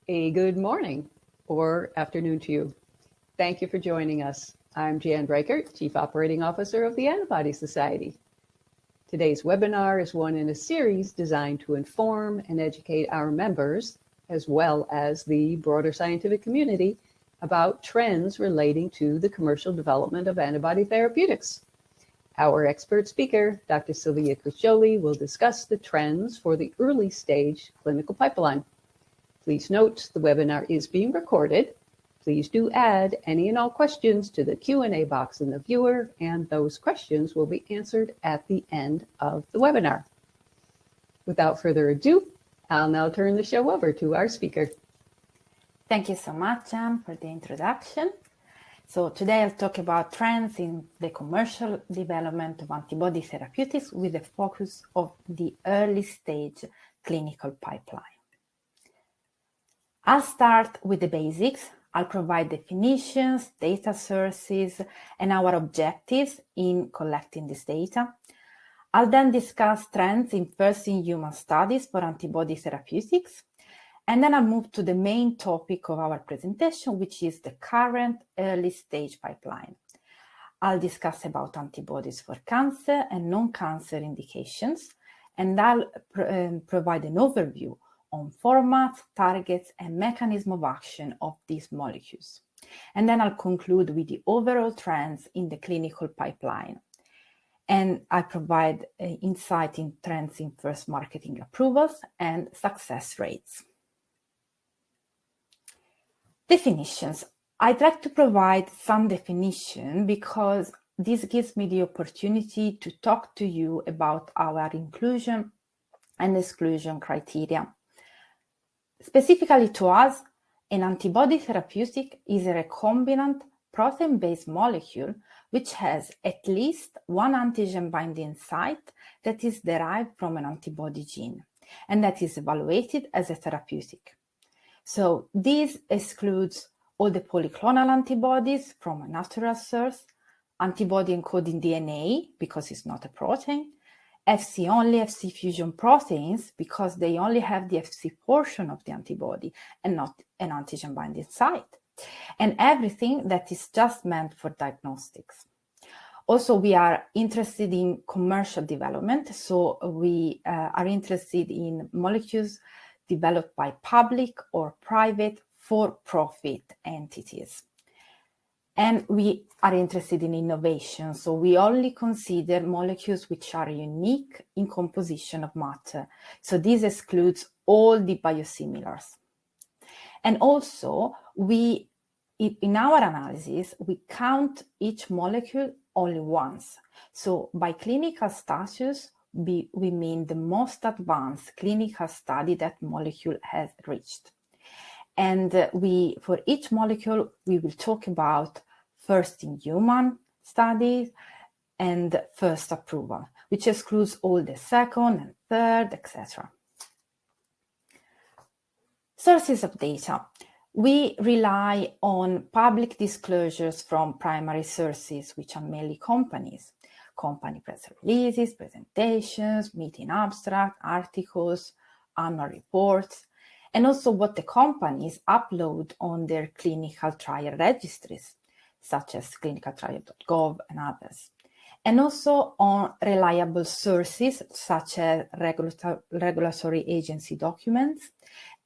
A good morning or afternoon to you. Thank you for joining us. I'm Jan Breikert, Chief Operating Officer of the Antibody Society. Today's webinar is one in a series designed to inform and educate our members, as well as the broader scientific community, about trends relating to the commercial development of antibody therapeutics. Our expert speaker, Dr. Silvia Criscioli, will discuss the trends for the early stage clinical pipeline. Please note the webinar is being recorded. Please do add any and all questions to the Q&A box in the viewer, and those questions will be answered at the end of the webinar. Without further ado, I'll now turn the show over to our speaker. Thank you so much, Jan, for the introduction. So today I'll talk about trends in the commercial development of antibody therapeutics with a focus of the early stage clinical pipeline. I'll start with the basics. I'll provide definitions, data sources, and our objectives in collecting this data. I'll then discuss trends in first-in-human studies for antibody therapeutics. And then I'll move to the main topic of our presentation, which is the current early stage pipeline. I'll discuss about antibodies for cancer and non-cancer indications, and I'll provide an overview on formats, targets, and mechanism of action of these molecules. And then I'll conclude with the overall trends in the clinical pipeline. And I provide insight in trends in first marketing approvals and success rates. Definitions. I'd like to provide some definition because this gives me the opportunity to talk to you about our inclusion and exclusion criteria. Specifically to us, an antibody therapeutic is a recombinant protein-based molecule which has at least one antigen binding site that is derived from an antibody gene and that is evaluated as a therapeutic. So this excludes all the polyclonal antibodies from a natural source, antibody encoding DNA because it's not a protein, Fc only Fc fusion proteins because they only have the Fc portion of the antibody and not an antigen binding site, and everything that is just meant for diagnostics. Also, we are interested in commercial development, so we are interested in molecules developed by public or private for-profit entities. And we are interested in innovation, so we only consider molecules which are unique in composition of matter. So this excludes all the biosimilars. And also, in our analysis, we count each molecule only once. So by clinical status, we mean the most advanced clinical study that molecule has reached. And for each molecule, we will talk about first in human studies and first approval, which excludes all the second and third, etc. Sources of data. We rely on public disclosures from primary sources, which are mainly companies. Company press releases, presentations, meeting abstract, articles, annual reports, and also what the companies upload on their clinical trial registries, such as clinicaltrial.gov and others. And also on reliable sources, such as regulatory agency documents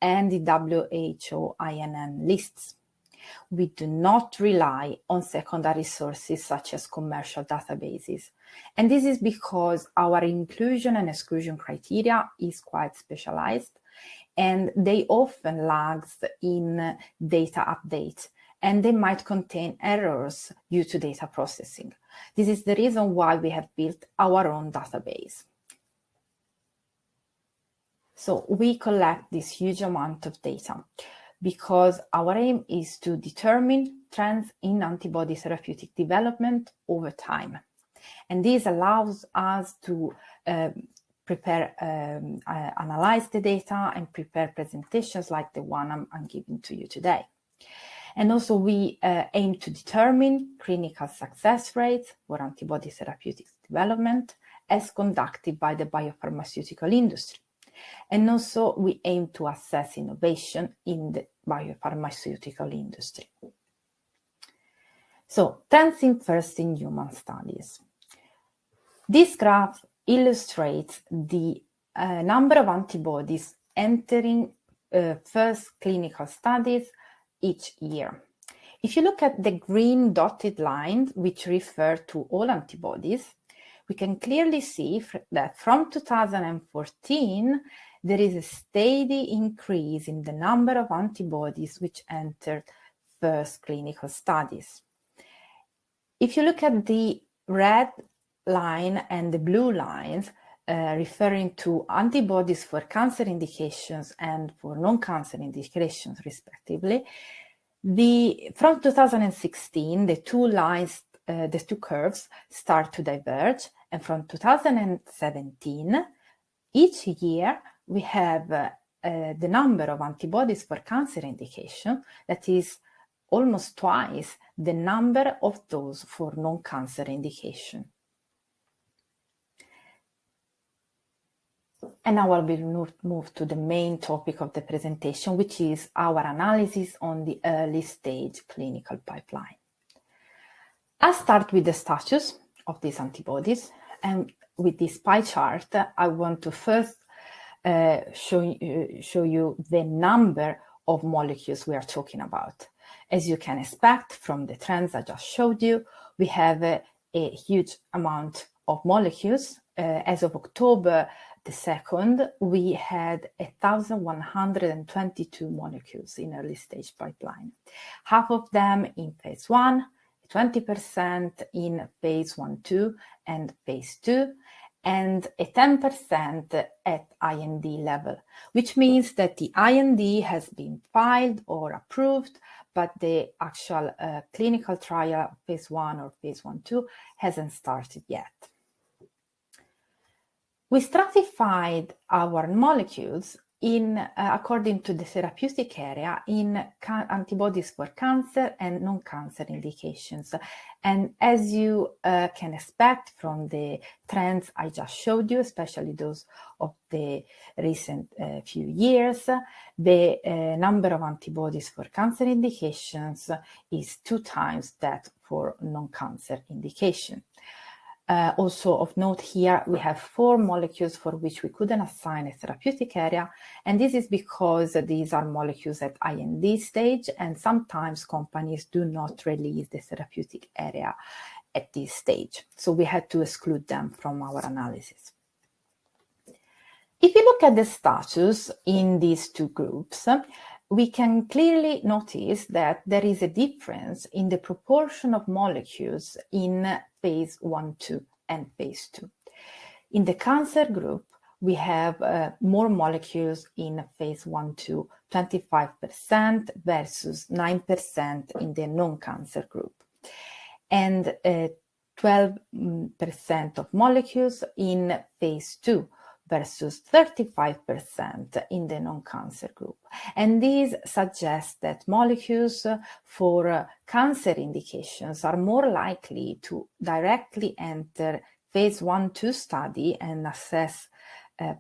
and the WHO INN lists. We do not rely on secondary sources such as commercial databases. And this is because our inclusion and exclusion criteria is quite specialized, and they often lag in data update, and they might contain errors due to data processing. This is the reason why we have built our own database. So we collect this huge amount of data because our aim is to determine trends in antibody therapeutic development over time. And this allows us to analyze the data and prepare presentations like the one I'm giving to you today. And also we aim to determine clinical success rates for antibody therapeutics development as conducted by the biopharmaceutical industry. And also we aim to assess innovation in the biopharmaceutical industry. So, trends in first-in-human studies. This graph illustrates the number of antibodies entering first clinical studies each year. If you look at the green dotted lines, which refer to all antibodies, we can clearly see that from 2014, there is a steady increase in the number of antibodies which entered first clinical studies. If you look at the red line and the blue lines, referring to antibodies for cancer indications and for non-cancer indications, respectively, from 2016, the two lines, the two curves start to diverge, and from 2017, each year we have the number of antibodies for cancer indication that is almost twice the number of those for non-cancer indication. And now I will move to the main topic of the presentation, which is our analysis on the early stage clinical pipeline. I'll start with the status of these antibodies, and with this pie chart, I want to first show you the number of molecules we are talking about. As you can expect from the trends I just showed you, we have a huge amount of molecules. As of October the 2nd, we had 1,122 molecules in early stage pipeline. Half of them in phase 1, 20% in phase 1-2 and phase 2, and a 10% at IND level, which means that the IND has been filed or approved, but the actual clinical trial, phase 1 or phase 1-2, hasn't started yet. We stratified our molecules according to the therapeutic area in antibodies for cancer and non-cancer indications. And as you can expect from the trends I just showed you, especially those of the recent few years, the number of antibodies for cancer indications is 2 times that for non-cancer indication. Also of note here, we have 4 molecules for which we couldn't assign a therapeutic area, and this is because these are molecules at IND stage, and sometimes companies do not release the therapeutic area at this stage. So we had to exclude them from our analysis. If you look at the status in these 2 groups, we can clearly notice that there is a difference in the proportion of molecules in phase 1-2 and phase 2. In the cancer group, we have more molecules in phase 1-2, 25% versus 9% in the non-cancer group, and 12% of molecules in phase 2 versus 35% in the non-cancer group. And these suggest that molecules for cancer indications are more likely to directly enter phase 1-2 study and assess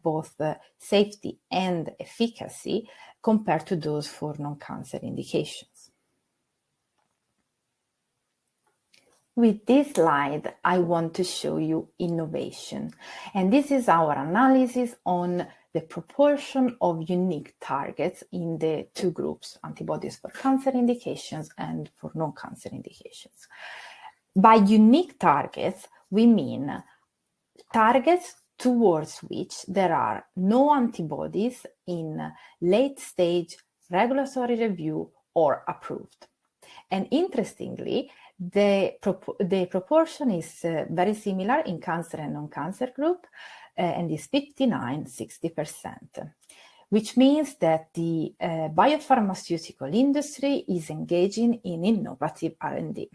both safety and efficacy compared to those for non-cancer indications. With this slide, I want to show you innovation. And this is our analysis on the proportion of unique targets in the 2 groups, antibodies for cancer indications and for non-cancer indications. By unique targets, we mean targets towards which there are no antibodies in late-stage regulatory review or approved. And interestingly, the proportion is very similar in cancer and non-cancer group, and is 59-60%, which means that the biopharmaceutical industry is engaging in innovative R&D.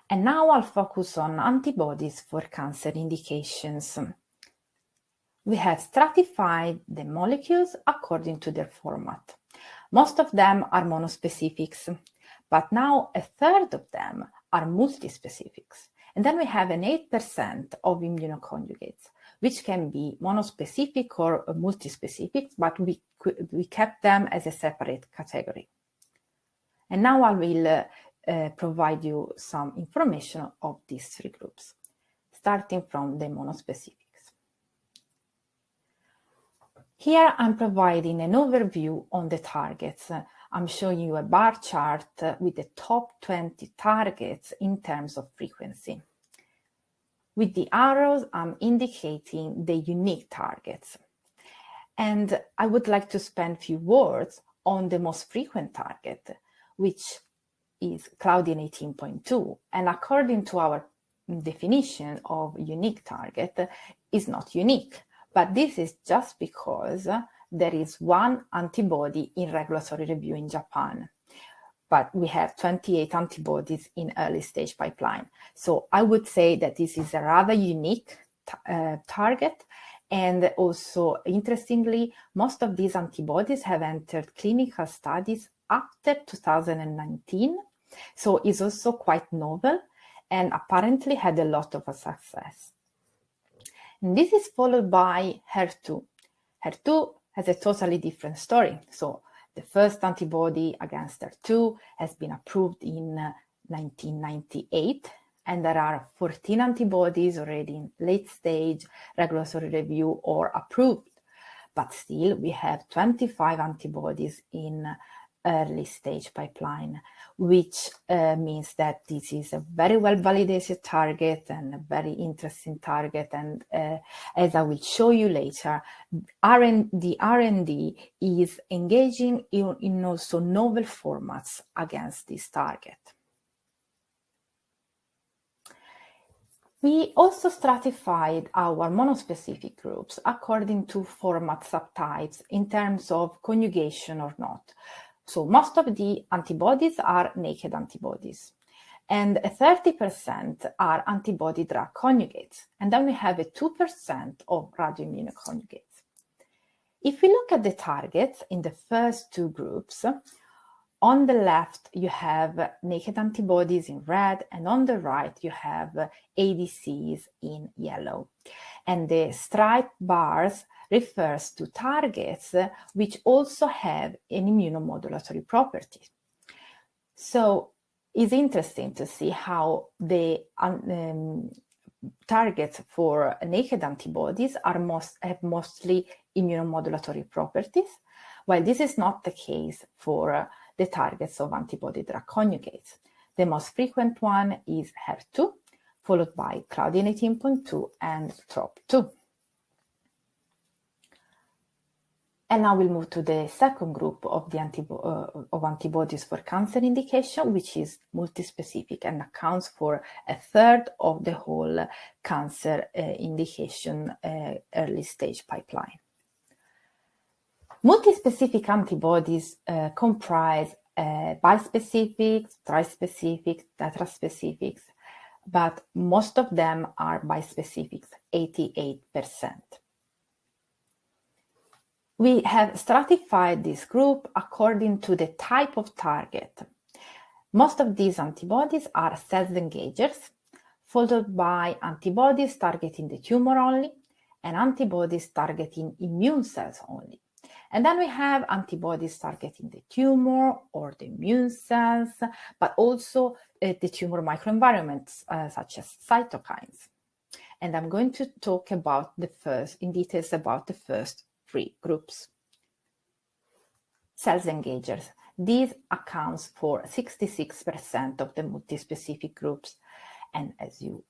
And now I'll focus on antibodies for cancer indications. We have stratified the molecules according to their format. Most of them are monospecifics, but now 1/3 of them are multispecifics. And then we have an 8% of immunoconjugates, which can be monospecific or multispecific, but we kept them as a separate category. And now I will provide you some information of these three groups, starting from the monospecifics. Here I'm providing an overview on the targets. I'm showing you a bar chart with the top 20 targets in terms of frequency. With the arrows, I'm indicating the unique targets. And I would like to spend a few words on the most frequent target, which is Claudin 18.2. And according to our definition of unique target, is not unique. But this is just because there is one antibody in regulatory review in Japan. But we have 28 antibodies in early stage pipeline. So I would say that this is a rather unique target. And also, interestingly, most of these antibodies have entered clinical studies after 2019. So it's also quite novel and apparently had a lot of success. And this is followed by HER2. HER2 has a totally different story. So the first antibody against HER2 has been approved in 1998, and there are 14 antibodies already in late stage regulatory review or approved. But still, we have 25 antibodies in early stage pipeline, which means that this is a very well validated target and a very interesting target. And as I will show you later, the R&D is engaging in also novel formats against this target. We also stratified our monospecific groups according to format subtypes in terms of conjugation or not. So most of the antibodies are naked antibodies, and 30% are antibody-drug conjugates, and then we have a 2% of radioimmunoconjugates. If we look at the targets in the first two groups, on the left you have naked antibodies in red, and on the right you have ADCs in yellow. And the striped bars refers to targets which also have an immunomodulatory property. So it's interesting to see how the targets for naked antibodies have mostly immunomodulatory properties, while this is not the case for the targets of antibody-drug conjugates. The most frequent one is HER2, followed by Claudin 18.2 and TROP2. And now we'll move to the second group of the antibodies for cancer indication, which is multispecific and accounts for a third of the whole cancer indication early stage pipeline. Multispecific antibodies comprise bispecifics, trispecifics, tetraspecifics, but most of them are bispecifics, 88%. We have stratified this group according to the type of target. Most of these antibodies are cell engagers, followed by antibodies targeting the tumor only, and antibodies targeting immune cells only. And then we have antibodies targeting the tumor or the immune cells, but also the tumor microenvironments, such as cytokines. And I'm going to talk about in details about the first three groups. Cell engagers. These accounts for 66% of the multispecific groups. And as you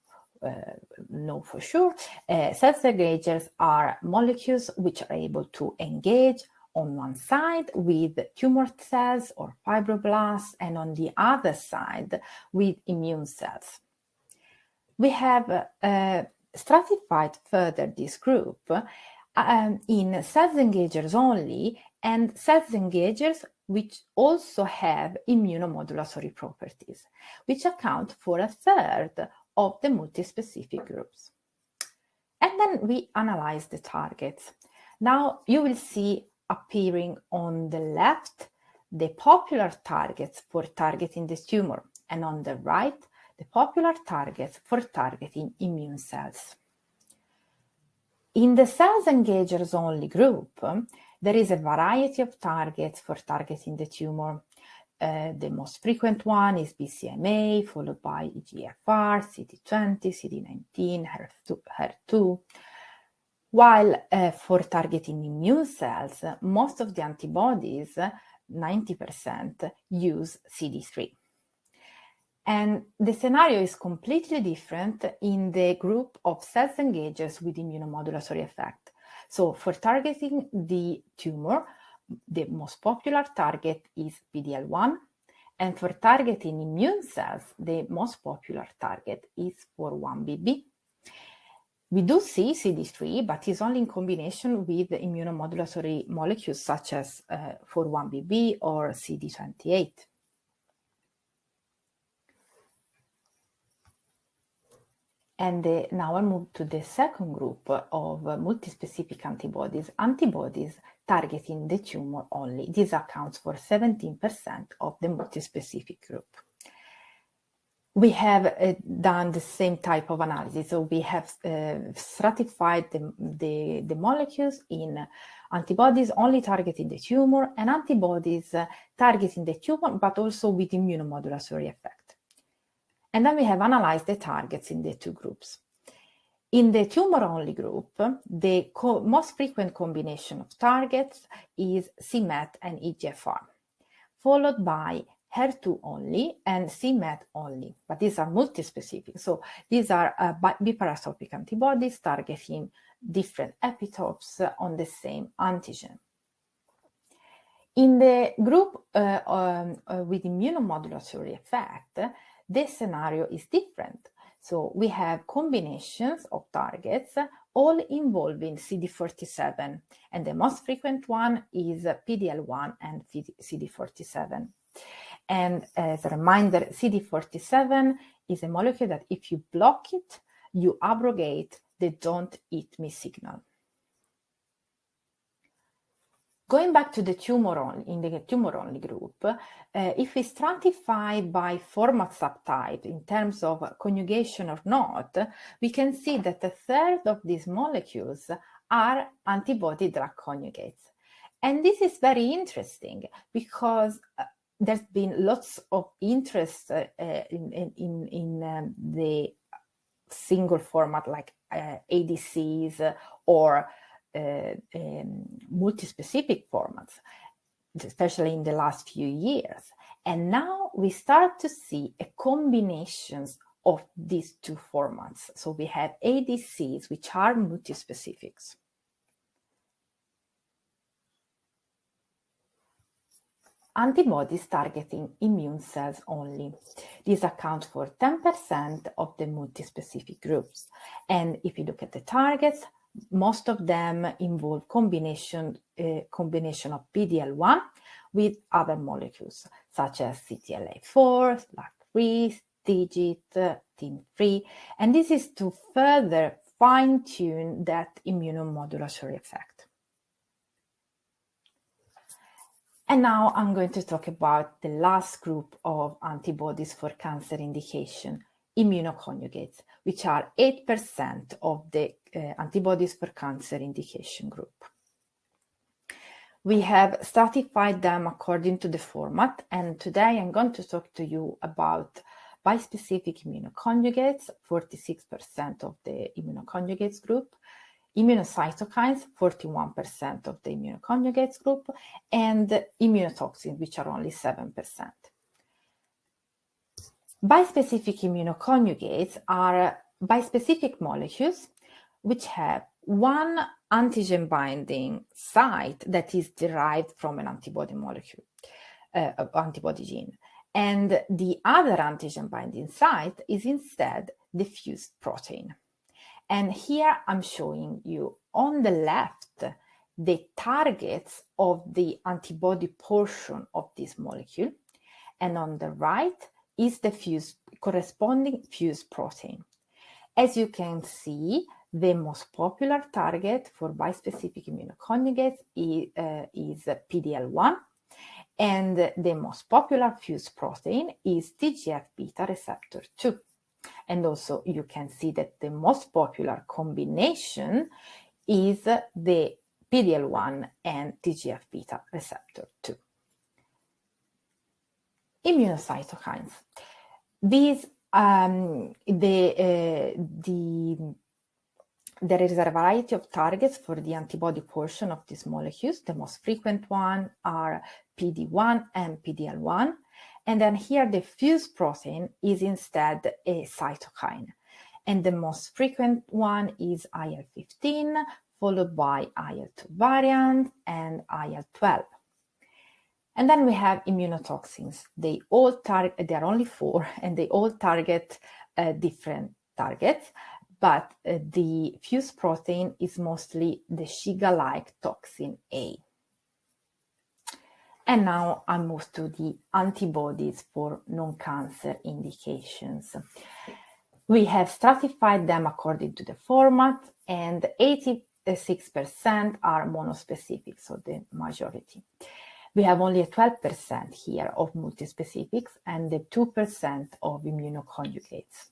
know for sure, cell engagers are molecules which are able to engage on one side with tumor cells or fibroblasts, and on the other side with immune cells. We have stratified further this group in cell engagers only and cell engagers which also have immunomodulatory properties, which account for a third of the multispecific groups. And then we analyze the targets. Now you will see appearing on the left the popular targets for targeting the tumor, and on the right the popular targets for targeting immune cells. In the cells engagers only group, there is a variety of targets for targeting the tumor. The most frequent one is BCMA, followed by EGFR, CD20, CD19, HER2. While for targeting immune cells, most of the antibodies, 90%, use CD3. And the scenario is completely different in the group of cells engagers with immunomodulatory effect. So for targeting the tumor, the most popular target is PD-L1, and for targeting immune cells, the most popular target is 4-1BB. We do see CD3, but it's only in combination with immunomodulatory molecules such as 4-1BB or CD28. And now I'll move to the second group of multispecific antibodies, antibodies targeting the tumor only. This accounts for 17% of the multispecific group. We have done the same type of analysis. So we have stratified the molecules in antibodies only targeting the tumor and antibodies targeting the tumor, but also with immunomodulatory effect. And then we have analyzed the targets in the two groups. In the tumor-only group, the most frequent combination of targets is c-Met and EGFR, followed by HER2 only and c-Met only, but these are multispecific. So these are biparatopic antibodies targeting different epitopes on the same antigen. In the group with immunomodulatory effect, this scenario is different. So we have combinations of targets all involving CD47, and the most frequent one is PD-L1 and CD47. And as a reminder, CD47 is a molecule that if you block it, you abrogate the don't eat me signal. Going back to the in the tumor-only group, if we stratify by format subtype in terms of conjugation or not, we can see that a third of these molecules are antibody-drug conjugates. And this is very interesting because there's been lots of interest in the single format like ADCs or multispecific formats, especially in the last few years. And now we start to see a combinations of these two formats. So we have ADCs, which are multispecifics. Antibodies targeting immune cells only. These account for 10% of the multispecific groups. And if you look at the targets, most of them involve combination of PD-L1 with other molecules, such as CTLA-4, LAG-3, TIGIT, TIM-3, and this is to further fine-tune that immunomodulatory effect. And now I'm going to talk about the last group of antibodies for cancer indication, immunoconjugates, which are 8% of the antibodies for cancer indication group. We have stratified them according to the format, and today I'm going to talk to you about bispecific immunoconjugates, 46% of the immunoconjugates group, immunocytokines, 41% of the immunoconjugates group, and immunotoxins, which are only 7%. Bispecific immunoconjugates are bispecific molecules which have one antigen binding site that is derived from an antibody molecule, antibody gene. And the other antigen binding site is instead the fused protein. And here I'm showing you on the left the targets of the antibody portion of this molecule, and on the right is the corresponding fused protein. As you can see, the most popular target for bispecific immunoconjugates is PD-L1, and the most popular fused protein is TGF-beta receptor 2. And also you can see that the most popular combination is the PD-L1 and TGF-beta receptor 2. Immunocytokines. These, there is a variety of targets for the antibody portion of these molecules. The most frequent one are PD-1 and PD-L1. And then here the fused protein is instead a cytokine. And the most frequent one is IL-15, followed by IL-2 variant and IL-12. And then we have immunotoxins. They all target, there are only 4, and they all target different targets. But the fused protein is mostly the Shiga-like toxin A. And now I move to the antibodies for non-cancer indications. We have stratified them according to the format, and 86% are monospecific, so the majority. We have only a 12% here of multispecifics and the 2% of immunoconjugates.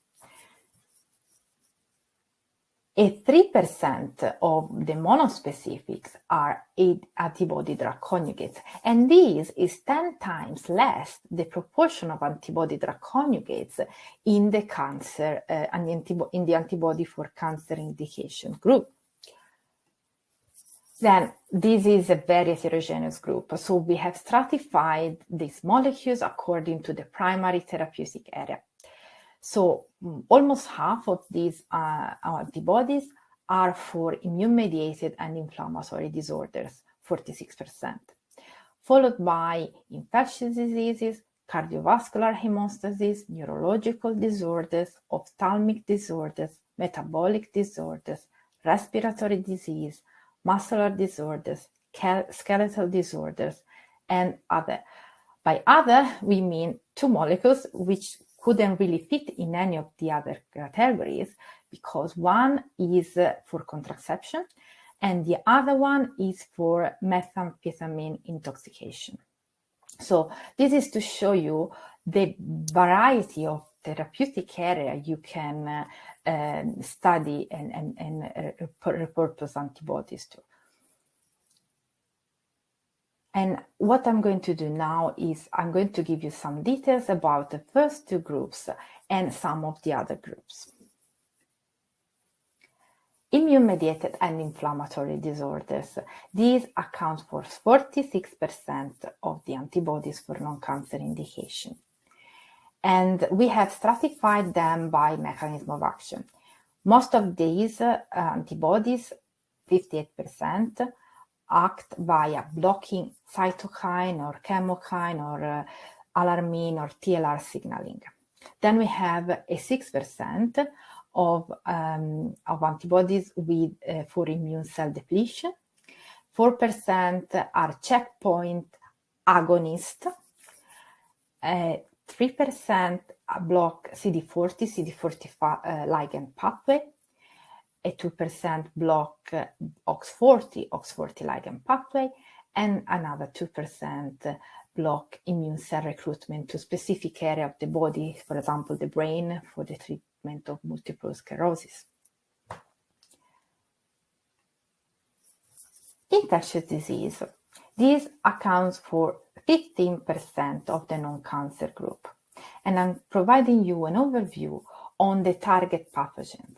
A 3% of the monospecifics are antibody-drug conjugates, and this is 10 times less the proportion of antibody-drug conjugates in the cancer in the antibody for cancer indication group. Then this is a very heterogeneous group, so we have stratified these molecules according to the primary therapeutic area. So almost half of these antibodies are for immune-mediated and inflammatory disorders, 46%, followed by infectious diseases, cardiovascular hemostasis, neurological disorders, ophthalmic disorders, metabolic disorders, respiratory disease, muscular disorders, skeletal disorders, and other. By other, we mean 2 molecules which couldn't really fit in any of the other categories, because one is for contraception and the other one is for methamphetamine intoxication. So this is to show you the variety of therapeutic area you can study and repurpose antibodies to. And what I'm going to do now is I'm going to give you some details about the first 2 groups and some of the other groups. Immune-mediated and inflammatory disorders. These account for 46% of the antibodies for non-cancer indication. And we have stratified them by mechanism of action. Most of these antibodies, 58%, act via blocking cytokine or chemokine or alarmin or TLR signaling. Then we have a 6% of antibodies with for immune cell depletion. 4% are checkpoint agonist. 3% block CD40 ligand pathway. A 2% block OX40 ligand pathway, and another 2% block immune cell recruitment to specific area of the body, for example, the brain, for the treatment of multiple sclerosis. Infectious disease. This accounts for 15% of the non-cancer group. And I'm providing you an overview on the target pathogens.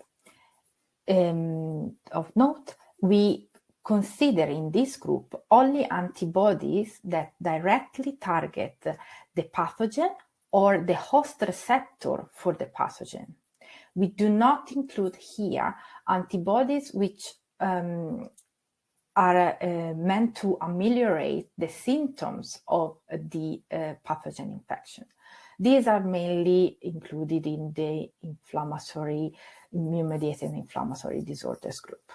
Of note, we consider in this group only antibodies that directly target the pathogen or the host receptor for the pathogen. We do not include here antibodies which are meant to ameliorate the symptoms of the pathogen infection. These are mainly included in the immune-mediated inflammatory disorders group.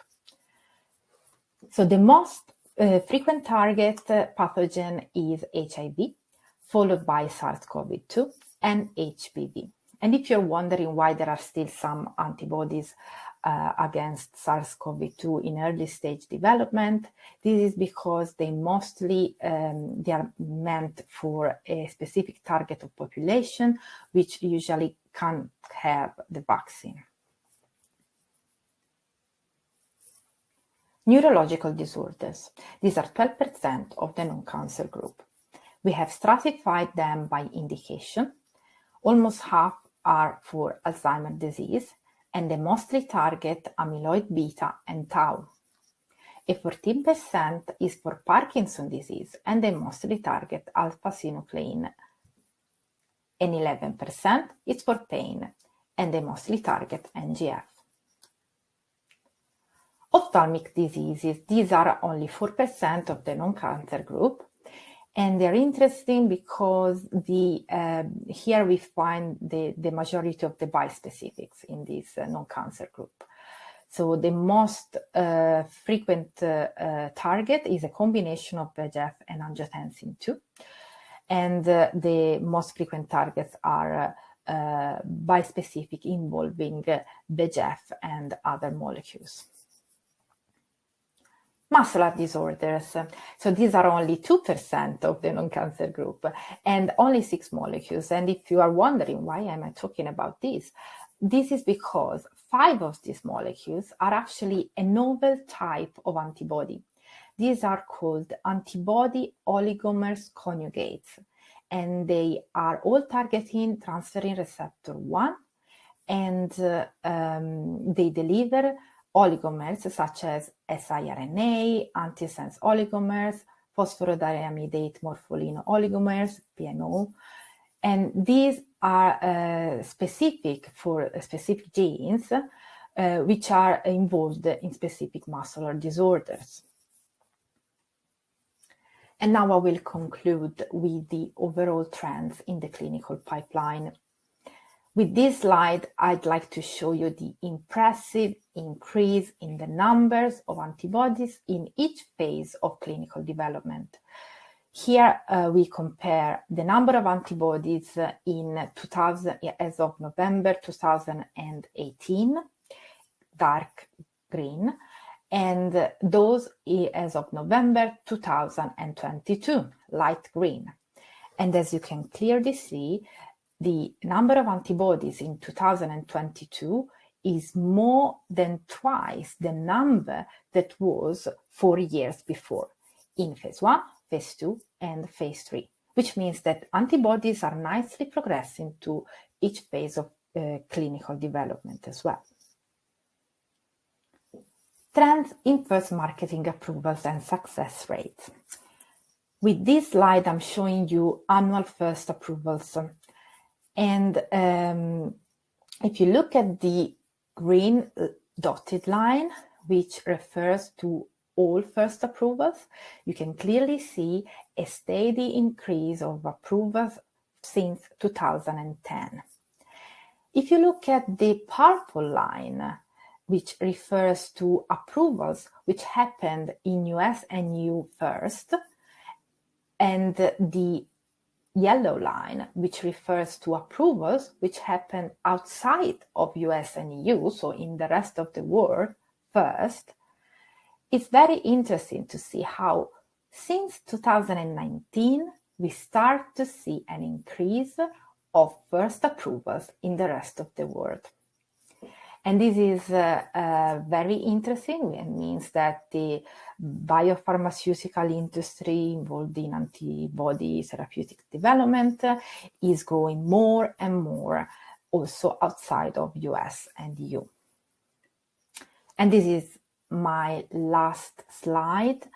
So the most frequent target pathogen is HIV, followed by SARS-CoV-2 and HPV. And if you're wondering why there are still some antibodies against SARS-CoV-2 in early stage development, this is because they mostly they are meant for a specific target of population, which usually can't have the vaccine. Neurological disorders. These are 12% of the non-cancer group. We have stratified them by indication. Almost half are for Alzheimer's disease, and they mostly target amyloid beta and tau. A 14% is for Parkinson's disease, and they mostly target alpha-synuclein. And 11% is for pain, and they mostly target NGF. Ophthalmic diseases, these are only 4% of the non-cancer group, and they're interesting because here we find the majority of the bispecifics in this non-cancer group. So the most frequent target is a combination of VEGF and angiotensin II. And the most frequent targets are bispecific involving VEGF and other molecules. Muscular disorders. So these are only 2% of the non-cancer group and only 6 molecules. And if you are wondering why am I talking about this is because 5 of these molecules are actually a novel type of antibody. These are called antibody oligomers conjugates, and they are all targeting transferrin receptor 1, and they deliver oligomers such as siRNA, antisense oligomers, phosphorodiamidate morpholino oligomers, PMO, and these are specific for specific genes which are involved in specific muscular disorders. And now I will conclude with the overall trends in the clinical pipeline. With this slide, I'd like to show you the impressive increase in the numbers of antibodies in each phase of clinical development. Here we compare the number of antibodies in 2000 as of November 2018, dark green, and those as of November 2022, light green. And as you can clearly see, the number of antibodies in 2022 is more than twice the number that was 4 years before in phase 1, phase 2, and phase 3, which means that antibodies are nicely progressing to each phase of clinical development as well. Trends in first marketing approvals and success rates. With this slide, I'm showing you annual first approvals. And if you look at the green dotted line, which refers to all first approvals, you can clearly see a steady increase of approvals since 2010. If you look at the purple line, which refers to approvals which happened in US and EU first, and the yellow line, which refers to approvals which happened outside of US and EU, so in the rest of the world first, it's very interesting to see how since 2019 we start to see an increase of first approvals in the rest of the world. And this is very interesting. It means that the biopharmaceutical industry involved in antibody therapeutic development is growing more and more also outside of US and EU. And this is my last slide.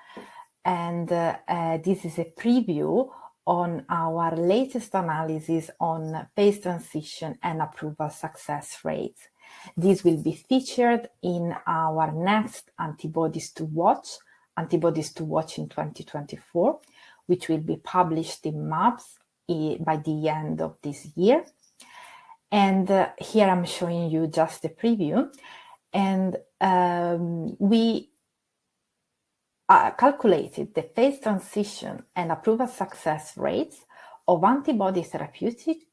And this is a preview on our latest analysis on phase transition and approval success rates. This will be featured in our next Antibodies to Watch in 2024, which will be published in MAPS by the end of this year. And here I'm showing you just a preview. And we calculated the phase transition and approval success rates of antibody therapeutics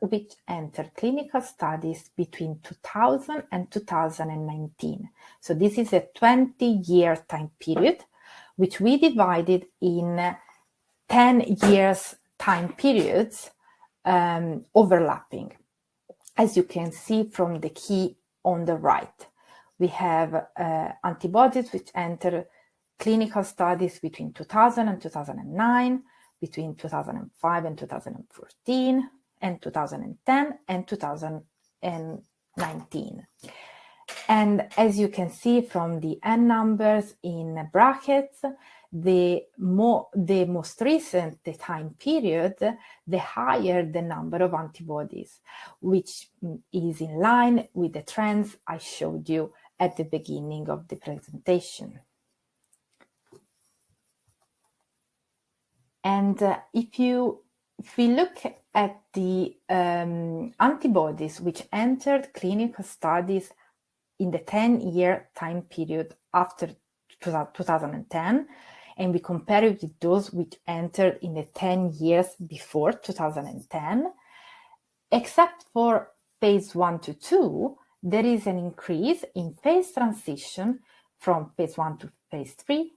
which entered clinical studies between 2000 and 2019. So this is a 20-year time period, which we divided in 10 years time periods overlapping. As you can see from the key on the right, we have antibodies which enter clinical studies between 2000 and 2009, between 2005 and 2014, and 2010 and 2019. And as you can see from the N numbers in brackets, the most recent the time period, the higher the number of antibodies, which is in line with the trends I showed you at the beginning of the presentation. And if we look at the antibodies which entered clinical studies in the 10-year time period after 2010, and we compare it with those which entered in the 10 years before 2010, except for phase 1 to 2, there is an increase in phase transition from phase 1 to phase 3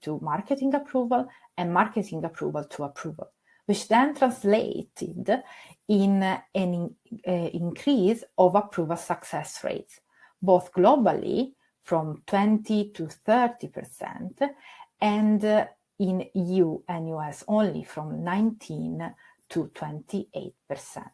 to marketing approval, and marketing approval to approval, which then translated in an increase of approval success rates, both globally from 20 to 30%, and in EU and US only from 19 to 28%.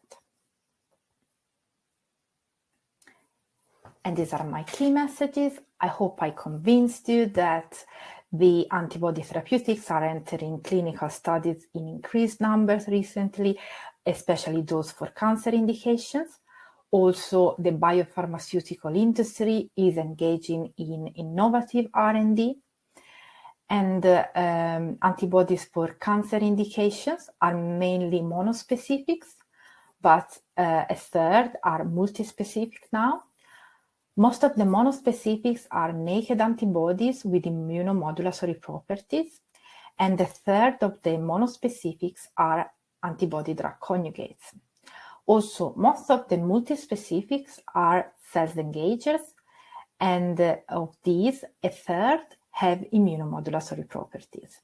And these are my key messages. I hope I convinced you that the antibody therapeutics are entering clinical studies in increased numbers recently, especially those for cancer indications. Also, the biopharmaceutical industry is engaging in innovative R&D. And antibodies for cancer indications are mainly monospecifics, but a third are multispecific now. Most of the monospecifics are naked antibodies with immunomodulatory properties, and a third of the monospecifics are antibody-drug conjugates. Also, most of the multispecifics are cell engagers, and of these, a third have immunomodulatory properties.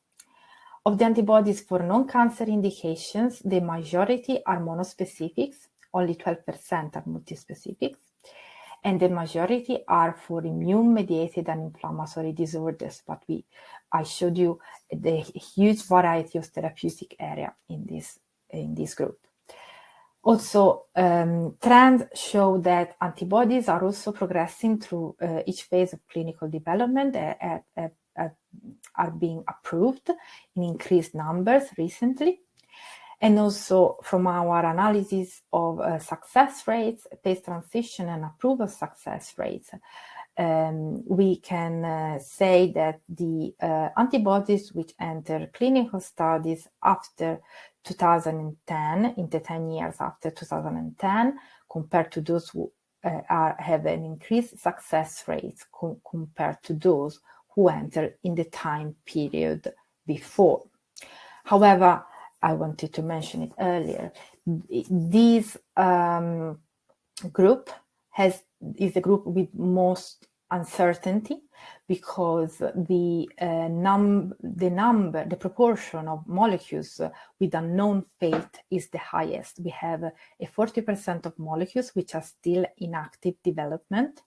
Of the antibodies for non-cancer indications, the majority are monospecifics, only 12% are multispecifics, and the majority are for immune-mediated and inflammatory disorders, but I showed you the huge variety of therapeutic area in this group. Also, trends show that antibodies are also progressing through each phase of clinical development, are being approved in increased numbers recently. And also from our analysis of success rates, phase transition and approval success rates, we can say that the antibodies which enter clinical studies after 2010, in the 10 years after 2010, compared to those who have an increased success rate compared to those who enter in the time period before. However, I wanted to mention it earlier. This group is the group with most uncertainty, because the proportion of molecules with unknown fate is the highest. We have a 40% of molecules which are still in active development.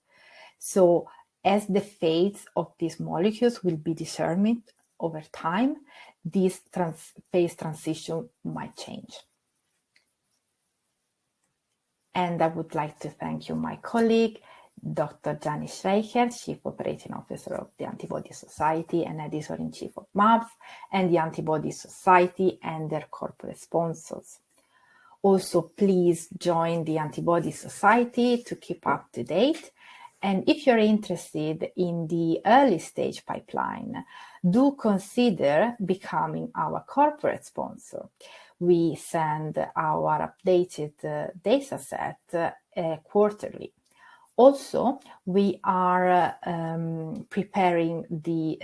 So as the fates of these molecules will be determined over time, this phase transition might change. And I would like to thank you, my colleague, Dr. Janis Reicher, Chief Operating Officer of the Antibody Society and Editor-in-Chief of MABS, and the Antibody Society and their corporate sponsors. Also, please join the Antibody Society to keep up to date. And if you're interested in the early stage pipeline, do consider becoming our corporate sponsor. We send our updated data set quarterly. Also, we are preparing the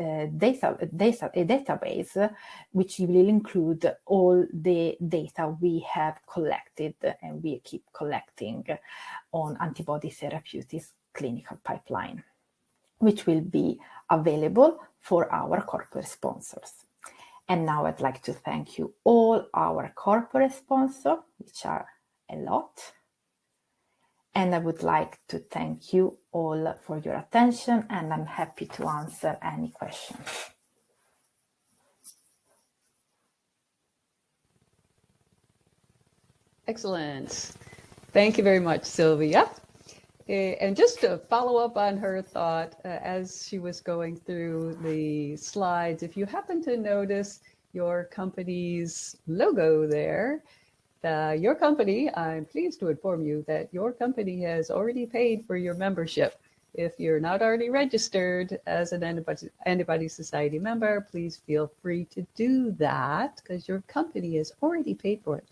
database, which will include all the data we have collected and we keep collecting on antibody therapeutics clinical pipeline, which will be available for our corporate sponsors. And now I'd like to thank you all our corporate sponsors, which are a lot. And I would like to thank you all for your attention, and I'm happy to answer any questions. Excellent. Thank you very much, Sylvia. And just to follow up on her thought, as she was going through the slides, if you happen to notice your company's logo there, your company, I'm pleased to inform you that your company has already paid for your membership. If you're not already registered as an Antibody Society member, please feel free to do that because your company has already paid for it.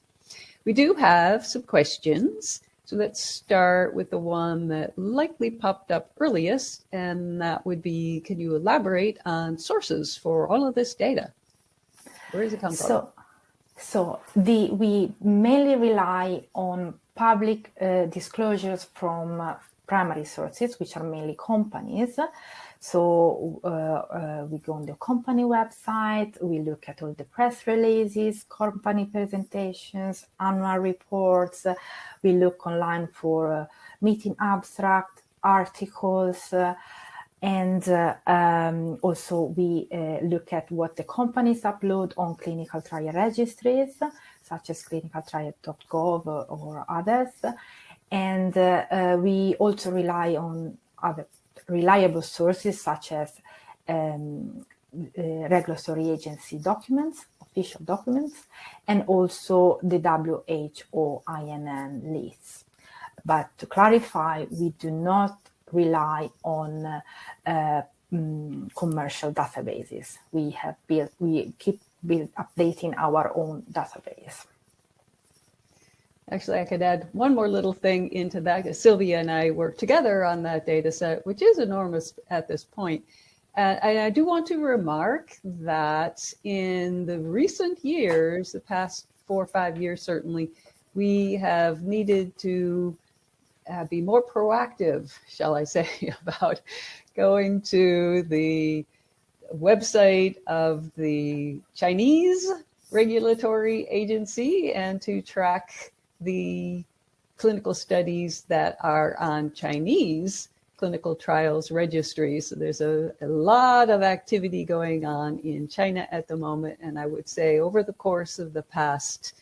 We do have some questions. So let's start with the one that likely popped up earliest, and that would be, can you elaborate on sources for all of this data? Where does it come from? We mainly rely on public disclosures from primary sources, which are mainly companies. So we go on the company website, we look at all the press releases, company presentations, annual reports. We look online for meeting abstract, articles, and also we look at what the companies upload on clinical trial registries, such as clinicaltrial.gov or others. And we also rely on other reliable sources such as regulatory agency documents, official documents, and also the WHO INN lists. But to clarify, we do not rely on commercial databases. We keep updating our own database. Actually, I could add one more little thing into that. Sylvia and I work together on that data set, which is enormous at this point. And I do want to remark that in the recent years, the past 4 or 5 years certainly, we have needed to be more proactive, shall I say, about going to the website of the Chinese regulatory agency and to track the clinical studies that are on Chinese clinical trials registries. So there's a lot of activity going on in China at the moment. And I would say over the course of the past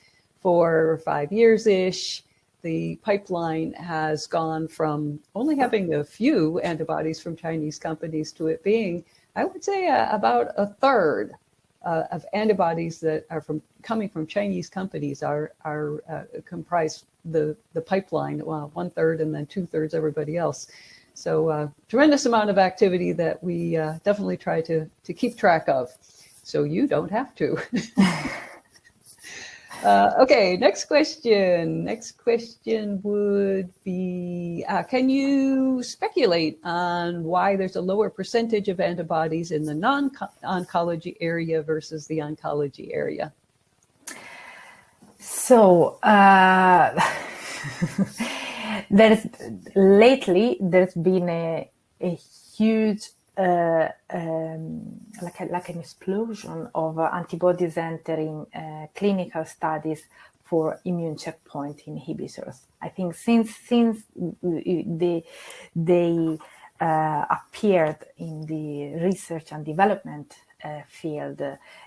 4 or 5 years-ish, the pipeline has gone from only having a few antibodies from Chinese companies to it being, I would say, about a third of antibodies that are coming from Chinese companies are comprise the pipeline, 1/3 and then 2/3 everybody else. So tremendous amount of activity that we definitely try to keep track of, so you don't have to. Okay, next question. Next question would be, can you speculate on why there's a lower percentage of antibodies in the non-oncology area versus the oncology area? So lately there's been a huge like an explosion of antibodies entering clinical studies for immune checkpoint inhibitors. I think since they appeared in the research and development field,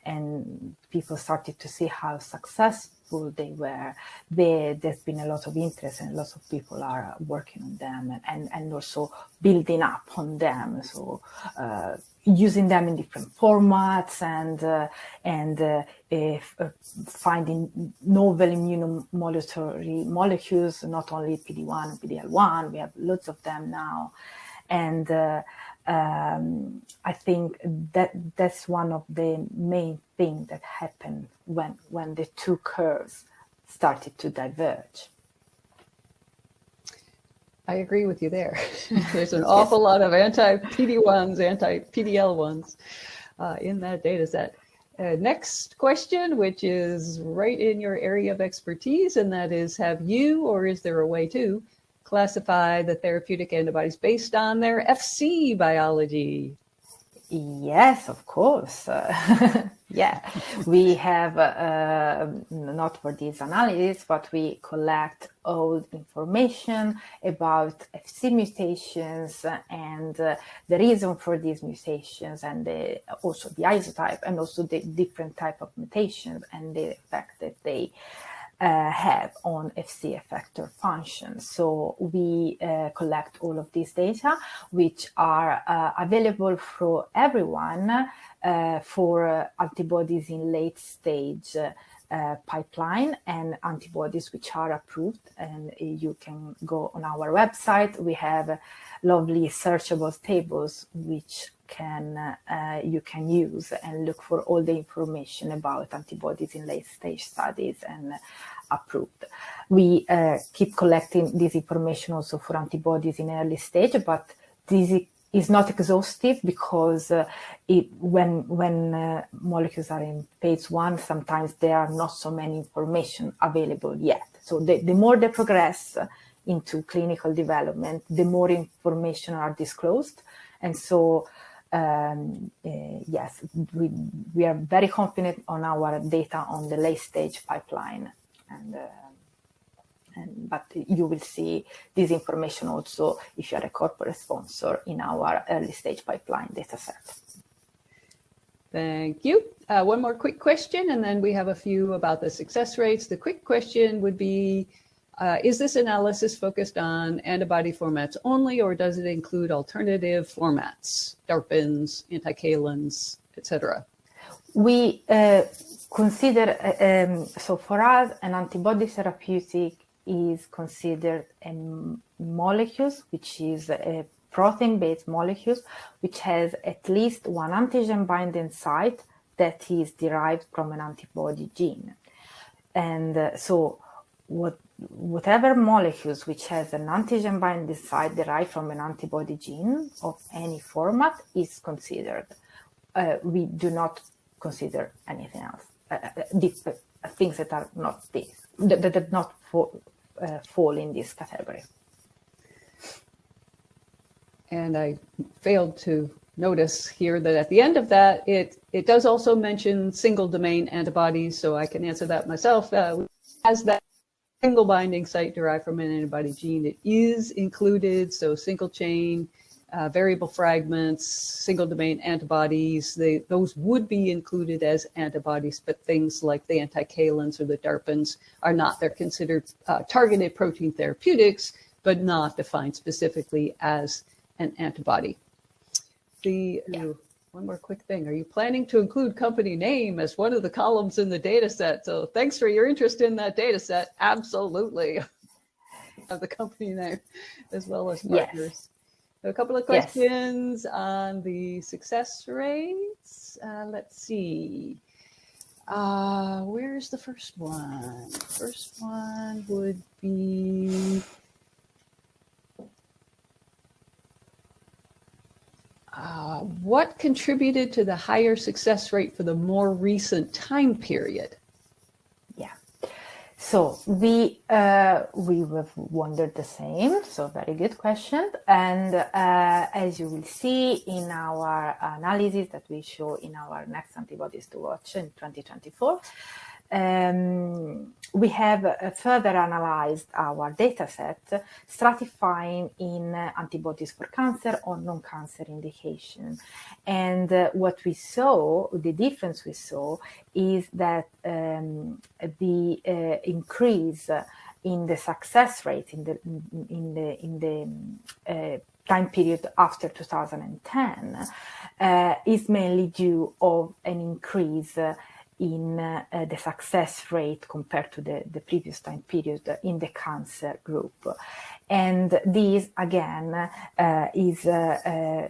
and people started to see how successful they were, there's been a lot of interest and lots of people are working on them and also building up on them. So using them in different formats and finding novel immunomodulatory molecules, not only PD-1 and PD-L1, we have lots of them now. And I think that's one of the main things that happened when the two curves started to diverge. I agree with you there. There's an awful lot of anti-PD-1s, anti-PD-L1s in that data set. Next question, which is right in your area of expertise, and that is, have you, or is there a way to, classify the therapeutic antibodies based on their FC biology? Yes, of course. Yeah, we have, not for this analysis, but we collect all information about FC mutations and the reason for these mutations, and also the isotype, and also the different type of mutations and the effect that they have on FC effector function. So we collect all of these data, which are available for everyone for antibodies in late stage pipeline and antibodies which are approved. And you can go on our website. We have lovely searchable tables which you can use and look for all the information about antibodies in late stage studies and approved. We keep collecting this information also for antibodies in early stage, but this is not exhaustive because when molecules are in phase 1, sometimes there are not so many information available yet. So the more they progress into clinical development, the more information are disclosed. And so yes, we are very confident on our data on the late stage pipeline, but you will see this information also if you are a corporate sponsor in our early stage pipeline data set. Thank you. One more quick question, and then we have a few about the success rates. The quick question would be, is this analysis focused on antibody formats only, or does it include alternative formats, DARPins, anticalins, etc.? We consider, so for us, an antibody therapeutic is considered a molecules, which is a protein-based molecules, which has at least one antigen binding site that is derived from an antibody gene. And so whatever molecules which has an antigen binding site derived from an antibody gene of any format is considered. We do not consider anything else, things that are not this, that did not fall in this category. And I failed to notice here that at the end of that, it does also mention single domain antibodies, so I can answer that myself. As that single binding site derived from an antibody gene, it is included, so single chain, variable fragments, single domain antibodies, those would be included as antibodies, but things like the anticalins or the DARPins are not. They're considered targeted protein therapeutics, but not defined specifically as an antibody. One more quick thing. Are you planning to include company name as one of the columns in the data set? So thanks for your interest in that data set. Absolutely. The company name as well as partners. Yes. So a couple of questions on the success rates. Let's see. Where's the first one? The first one would be what contributed to the higher success rate for the more recent time period? Yeah. So we have wondered the same. So very good question. And as you will see in our analysis that we show in our next antibodies to watch in 2024, we have further analyzed our data set, stratifying in antibodies for cancer or non-cancer indication. And what we saw, the difference we saw, is that the increase in the success rate in the time period after 2010 is mainly due of an increase in the success rate compared to the previous time period in the cancer group. And this again is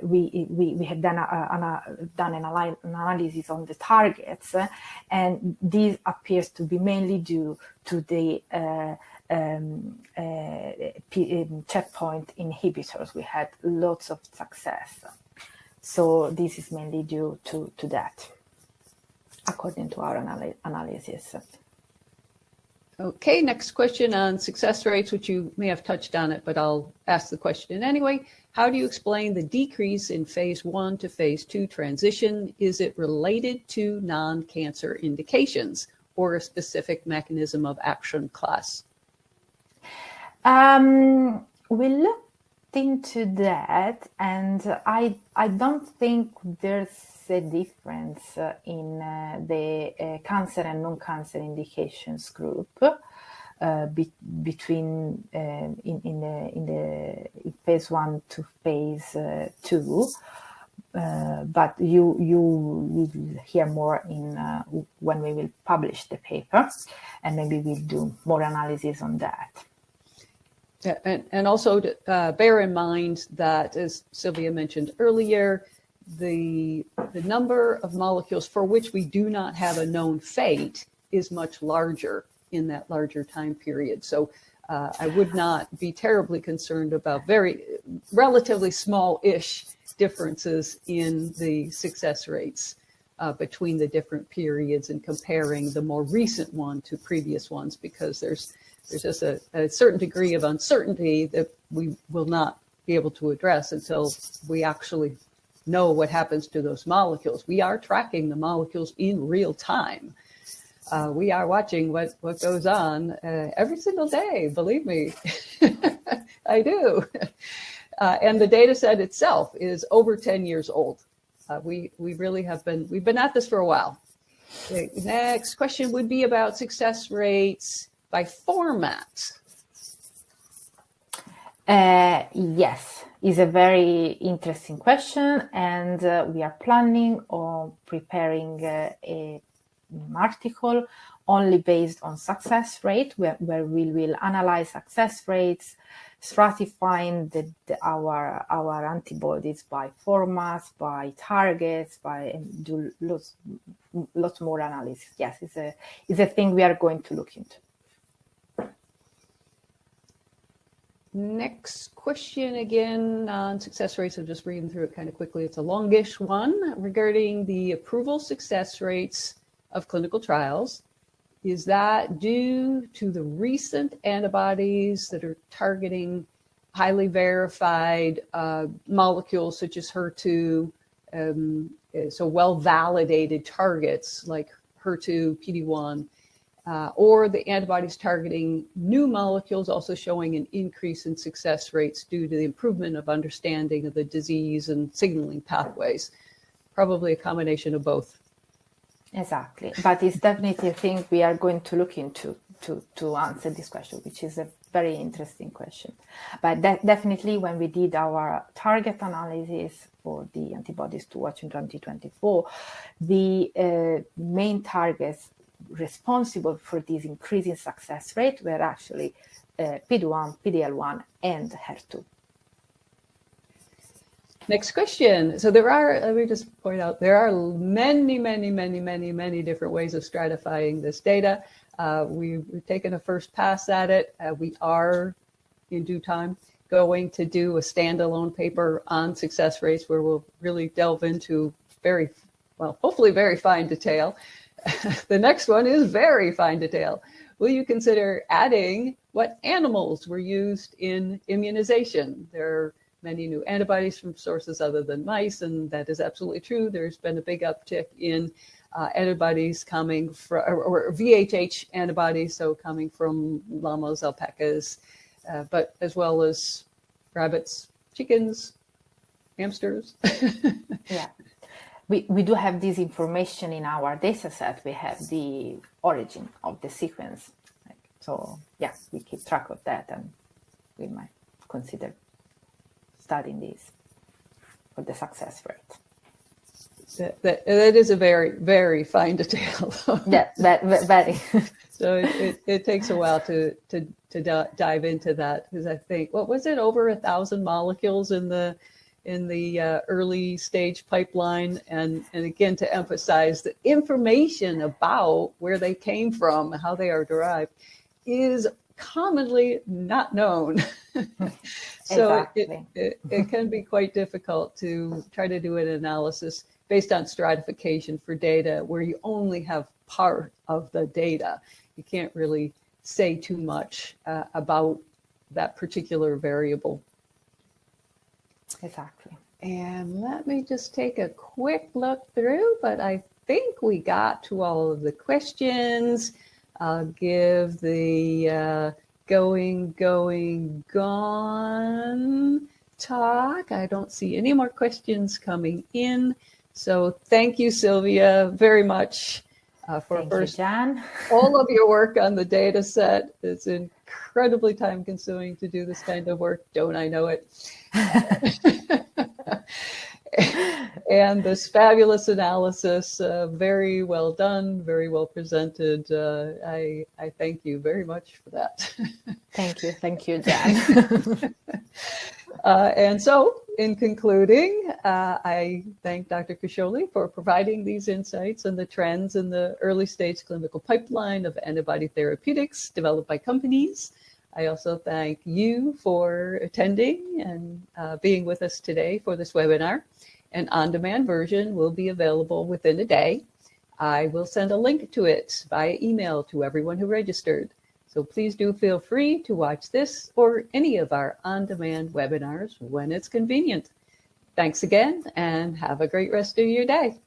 we have done an analysis on the targets, and this appears to be mainly due to the checkpoint inhibitors. We had lots of success, so this is mainly due to that, according to our analysis. Okay, next question on success rates, which you may have touched on it, but I'll ask the question anyway. How do you explain the decrease in phase 1 to phase 2 transition? Is it related to non-cancer indications or a specific mechanism of action class? We looked into that, and I don't think there's a difference in the cancer and non-cancer indications group between in the phase 1 to phase 2. But you will hear more in when we will publish the paper, and maybe we'll do more analysis on that. Yeah, and also bear in mind that, as Sylvia mentioned earlier, the number of molecules for which we do not have a known fate is much larger in that larger time period. So I would not be terribly concerned about relatively small-ish differences in the success rates between the different periods and comparing the more recent one to previous ones, because there's just a certain degree of uncertainty that we will not be able to address until we actually know what happens to those molecules. We are tracking the molecules in real time. We are watching what goes on every single day, believe me. I do. And the data set itself is over 10 years old. We really we've been at this for a while. The next question would be about success rates by format. Yes, it's a very interesting question, and we are planning on preparing an article only based on success rate, where we will analyze success rates, stratifying our antibodies by formats, by targets, and do lots more analysis. Yes, it's a thing we are going to look into. Next question again on success rates. I'm just reading through it kind of quickly. It's a longish one regarding the approval success rates of clinical trials. Is that due to the recent antibodies that are targeting highly verified molecules such as HER2, so well-validated targets like HER2, PD-1, or the antibodies targeting new molecules also showing an increase in success rates due to the improvement of understanding of the disease and signaling pathways? Probably a combination of both. Exactly, but it's definitely a thing we are going to look into to answer this question, which is a very interesting question. But definitely when we did our target analysis for the antibodies to watch in 2024, the main targets responsible for this increasing success rate were actually PD-1, PD-L1, and HER2. Next question. So let me just point out, there are many different ways of stratifying this data. We've taken a first pass at it. We are, in due time, going to do a standalone paper on success rates where we'll really delve into hopefully very fine detail. The next one is very fine detail. Will you consider adding what animals were used in immunization? There are many new antibodies from sources other than mice, and that is absolutely true. There's been a big uptick in antibodies coming from, or VHH antibodies, so coming from llamas, alpacas, but as well as rabbits, chickens, hamsters. Yeah. We do have this information in our data set. We have the origin of the sequence. So, yeah, we keep track of that, and we might consider studying this for the success rate. That is a very fine detail. Yeah, very. So it takes a while to dive into that, because I think, what was it, over 1,000 molecules in the early stage pipeline, and again, to emphasize the information about where they came from, how they are derived, is commonly not known. So exactly. it can be quite difficult to try to do an analysis based on stratification for data where you only have part of the data. You can't really say too much about that particular variable. Exactly. And let me just take a quick look through, but I think we got to all of the questions. I'll give the going, gone talk. I don't see any more questions coming in. So thank you, Sylvia, very much for Thank you, Jan. all of your work on the data set. It's incredibly time consuming to do this kind of work. Don't I know it? And this fabulous analysis, very well done, very well presented. I thank you very much for that. Thank you, Jan. And so, in concluding, I thank Dr. Kisholi for providing these insights and the trends in the early stage clinical pipeline of antibody therapeutics developed by companies. I also thank you for attending and being with us today for this webinar. An on-demand version will be available within a day. I will send a link to it via email to everyone who registered. So please do feel free to watch this or any of our on-demand webinars when it's convenient. Thanks again and have a great rest of your day.